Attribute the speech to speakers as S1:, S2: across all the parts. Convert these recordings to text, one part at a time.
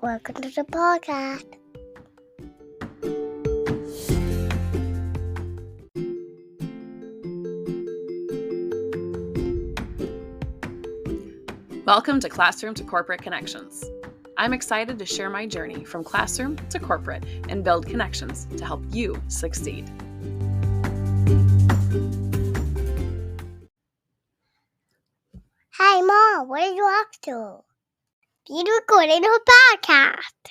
S1: Welcome to the podcast.
S2: Welcome to Classroom to Corporate Connections. I'm excited to share my journey from classroom to corporate and build connections to help you succeed.
S1: Hey, Mom, what are you up to? You're recording a podcast.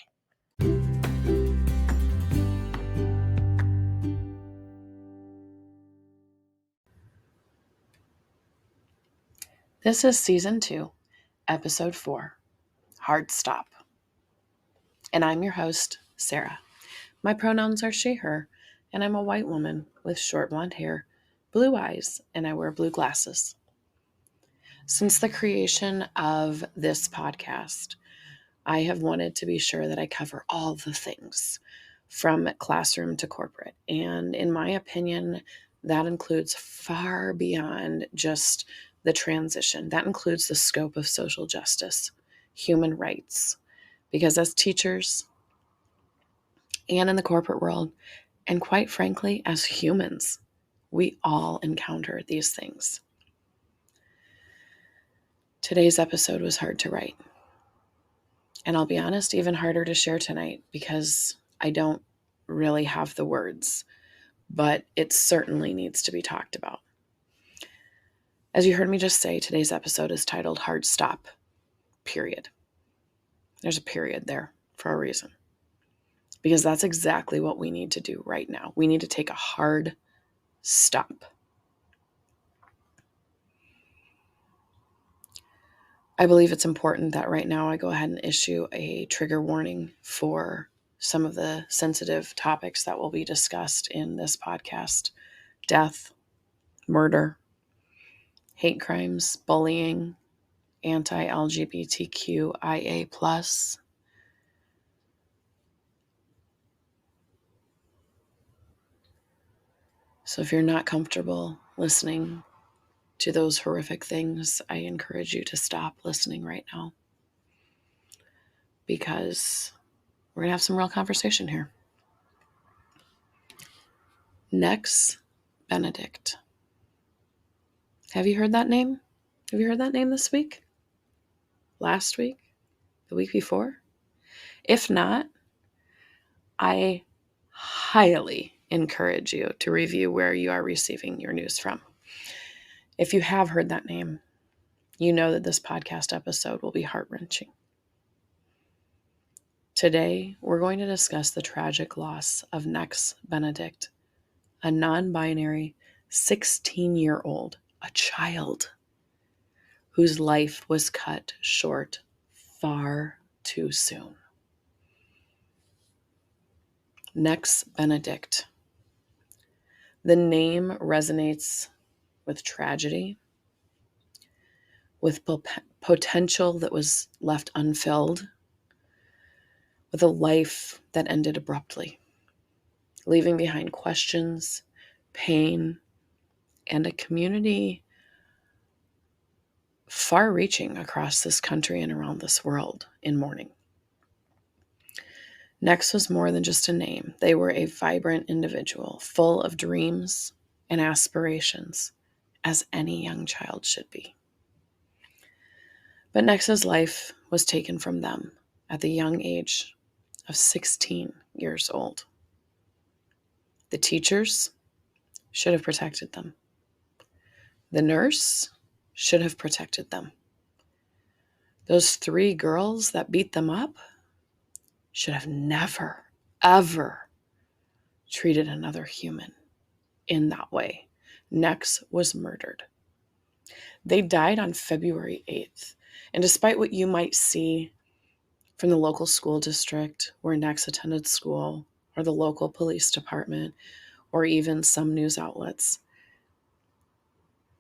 S2: This is Season 2, Episode 4, Hard Stop. And I'm your host, Sarah. My pronouns are she, her, and I'm a white woman with short blonde hair, blue eyes, and I wear blue glasses. Since the creation of this podcast, I have wanted to be sure that I cover all the things from classroom to corporate. And in my opinion, that includes far beyond just the transition. That includes the scope of social justice, human rights, because as teachers and in the corporate world, and quite frankly, as humans, we all encounter these things. Today's episode was hard to write. And I'll be honest, even harder to share tonight because I don't really have the words, but it certainly needs to be talked about. As you heard me just say, today's episode is titled Hard Stop, period. There's a period there for a reason, because that's exactly what we need to do right now. We need to take a hard stop. I believe it's important that right now I go ahead and issue a trigger warning for some of the sensitive topics that will be discussed in this podcast: death, murder, hate crimes, bullying, Anti-LGBTQIA+. So if you're not comfortable listening to those horrific things, I encourage you to stop listening right now, because we're going to have some real conversation here. Nex Benedict. Have you heard that name? Have you heard that name this week? Last week? The week before? If not, I highly encourage you to review where you are receiving your news from. If you have heard that name, you know that this podcast episode will be heart-wrenching. Today, we're going to discuss the tragic loss of Nex Benedict, a non-binary 16-year-old, a child, whose life was cut short far too soon. Nex Benedict. The name resonates with tragedy, with potential that was left unfilled, with a life that ended abruptly, leaving behind questions, pain, and a community far-reaching across this country and around this world in mourning. Nex was more than just a name. They were a vibrant individual, full of dreams and aspirations, as any young child should be. But Nex's life was taken from them at the young age of 16 years old. The teachers should have protected them. The nurse should have protected them. Those 3 girls that beat them up should have never, ever treated another human in that way. Nex was murdered. They died on February 8th. And despite what you might see from the local school district where Nex attended school, or the local police department, or even some news outlets,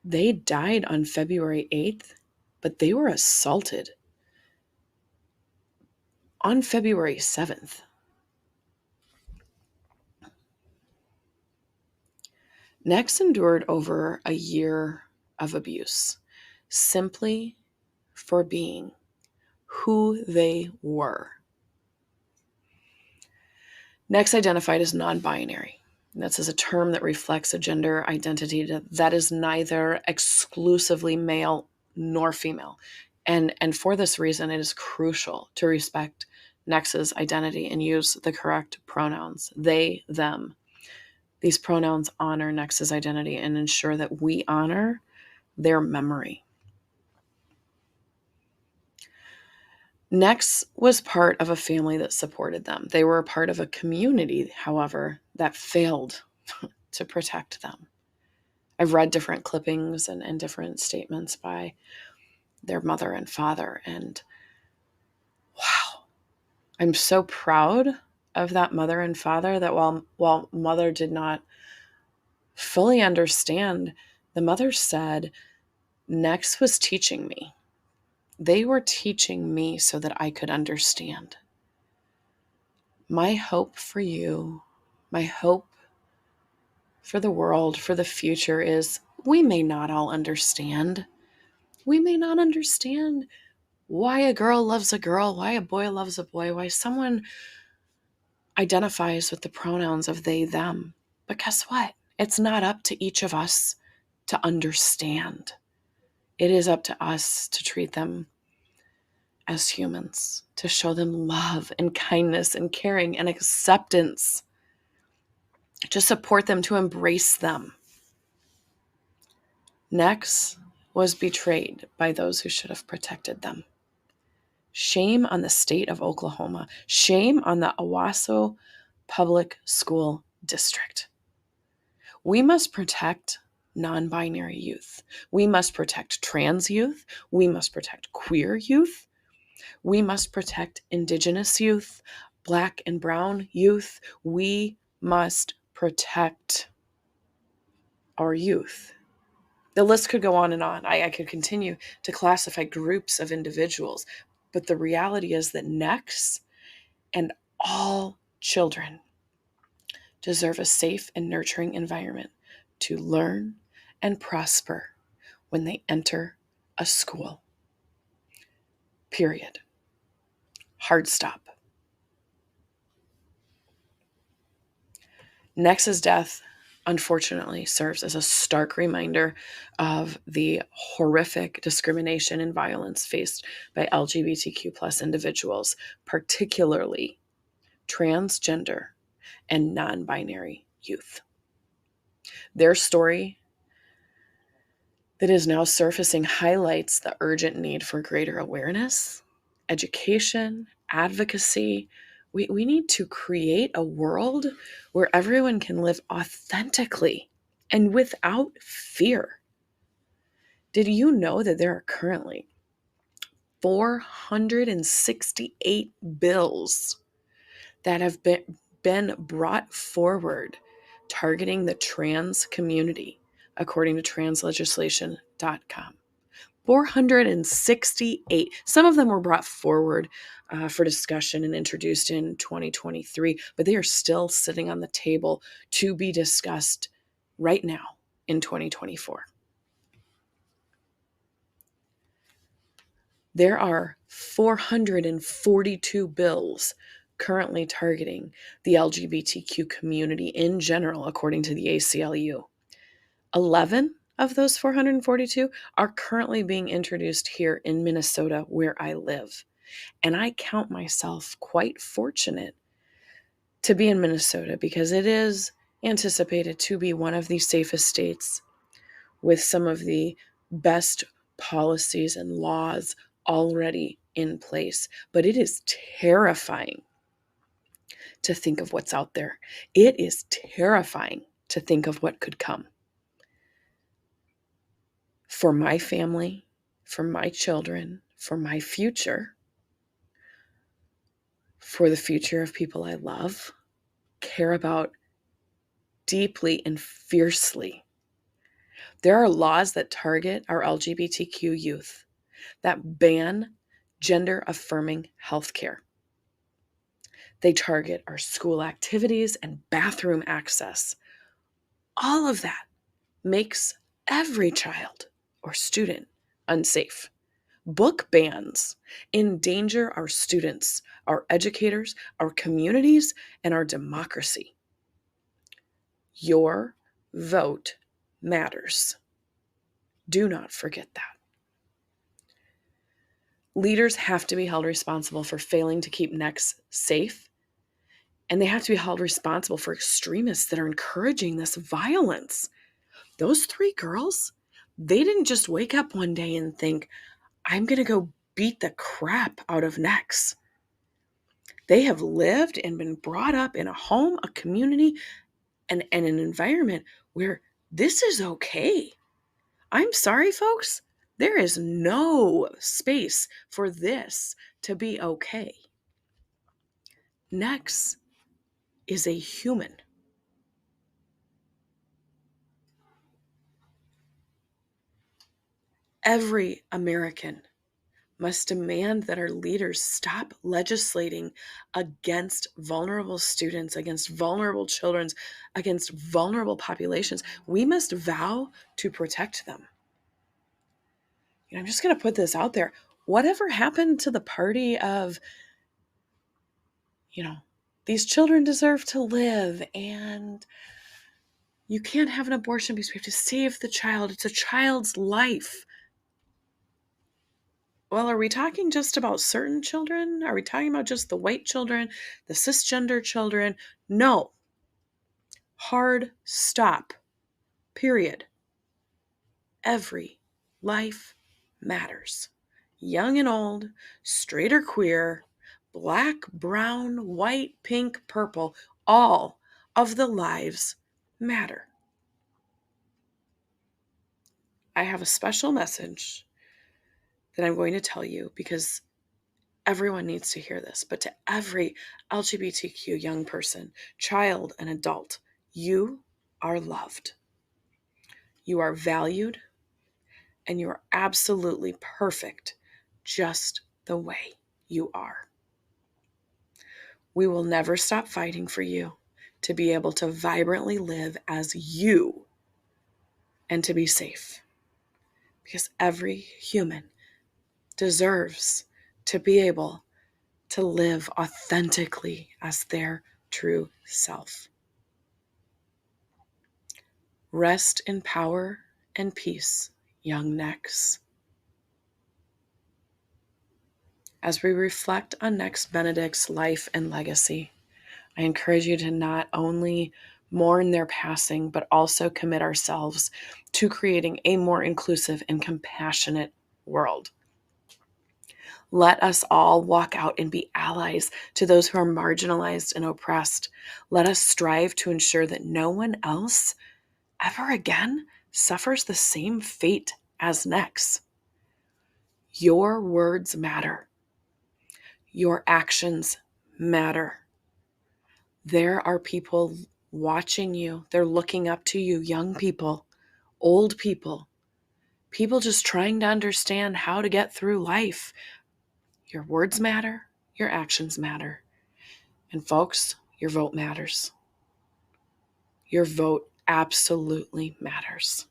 S2: they died on February 8th, but they were assaulted on February 7th. Nex endured over a year of abuse simply for being who they were. Next identified as non-binary. This is a term that reflects a gender identity that is neither exclusively male nor female. And for this reason, it is crucial to respect Nex's identity and use the correct pronouns, they, them. These pronouns honor Nex's identity and ensure that we honor their memory. Nex was part of a family that supported them. They were a part of a community, however, that failed to protect them. I've read different clippings and different statements by their mother and father, and wow, I'm so proud of that mother and father that while mother did not fully understand, the mother said, Nex was teaching me. They were teaching me so that I could understand. My hope for you, my hope for the world, for the future is we may not all understand. We may not understand why a girl loves a girl, why a boy loves a boy, why someone identifies with the pronouns of they, them. But guess what? It's not up to each of us to understand. It is up to us to treat them as humans, to show them love and kindness and caring and acceptance, to support them, to embrace them. Nex was betrayed by those who should have protected them. Shame on the state of Oklahoma. Shame on the Owasso Public School District. We must protect non-binary youth. We must protect trans youth. We must protect queer youth. We must protect Indigenous youth, Black and brown youth. We must protect our youth. The list could go on and on. I could continue to classify groups of individuals, but the reality is that Nex and all children deserve a safe and nurturing environment to learn and prosper when they enter a school. Period. Hard stop. Nex's death, unfortunately, serves as a stark reminder of the horrific discrimination and violence faced by LGBTQ plus individuals, particularly transgender and non-binary youth. Their story that is now surfacing highlights the urgent need for greater awareness, education, advocacy. We need to create a world where everyone can live authentically and without fear. Did you know that there are currently 468 bills that have been brought forward targeting the trans community, according to translegislation.com? 468. Some of them were brought forward for discussion and introduced in 2023, but they are still sitting on the table to be discussed right now in 2024. There are 442 bills currently targeting the LGBTQ community in general, according to the ACLU. 11 of those 442 are currently being introduced here in Minnesota, where I live. And I count myself quite fortunate to be in Minnesota because it is anticipated to be one of the safest states with some of the best policies and laws already in place. But it is terrifying to think of what's out there. It is terrifying to think of what could come. For my family, for my children, for my future, for the future of people I love, care about deeply and fiercely. There are laws that target our LGBTQ youth that ban gender-affirming healthcare. They target our school activities and bathroom access. All of that makes every child or student unsafe. Book bans endanger our students, our educators, our communities, and our democracy. Your vote matters. Do not forget that. Leaders have to be held responsible for failing to keep Nex safe, and they have to be held responsible for extremists that are encouraging this violence. Those 3 girls, they didn't just wake up one day and think, I'm going to go beat the crap out of Nex. They have lived and been brought up in a home, a community, and an environment where this is okay. I'm sorry, folks. There is no space for this to be okay. Nex is a human. Every American must demand that our leaders stop legislating against vulnerable students, against vulnerable children, against vulnerable populations. We must vow to protect them. I'm just going to put this out there. Whatever happened to the party of, these children deserve to live and you can't have an abortion because we have to save the child. It's a child's life. Well, are we talking just about certain children? Are we talking about just the white children, the cisgender children? No. Hard stop. Period. Every life matters. Young and old, straight or queer, black, brown, white, pink, purple, all of the lives matter. I have a special message that I'm going to tell you because everyone needs to hear this, but to every LGBTQ young person, child, and adult, you are loved. You are valued, and you are absolutely perfect just the way you are. We will never stop fighting for you to be able to vibrantly live as you and to be safe. Because every human deserves to be able to live authentically as their true self. Rest in power and peace, young Nex. As we reflect on Nex Benedict's life and legacy, I encourage you to not only mourn their passing, but also commit ourselves to creating a more inclusive and compassionate world. Let us all walk out and be allies to those who are marginalized and oppressed. Let us strive to ensure that no one else ever again suffers the same fate as Nex. Your words matter. Your actions matter. There are people watching you. They're looking up to you, young people, old people just trying to understand how to get through life. Your words matter. Your actions matter. And folks, your vote matters. Your vote absolutely matters.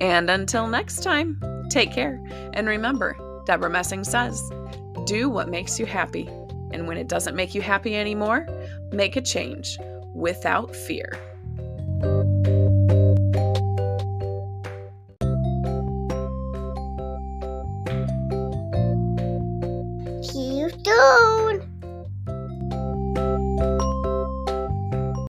S2: And until next time, take care. And remember, Deborah Messing says, do what makes you happy. And when it doesn't make you happy anymore, make a change without fear.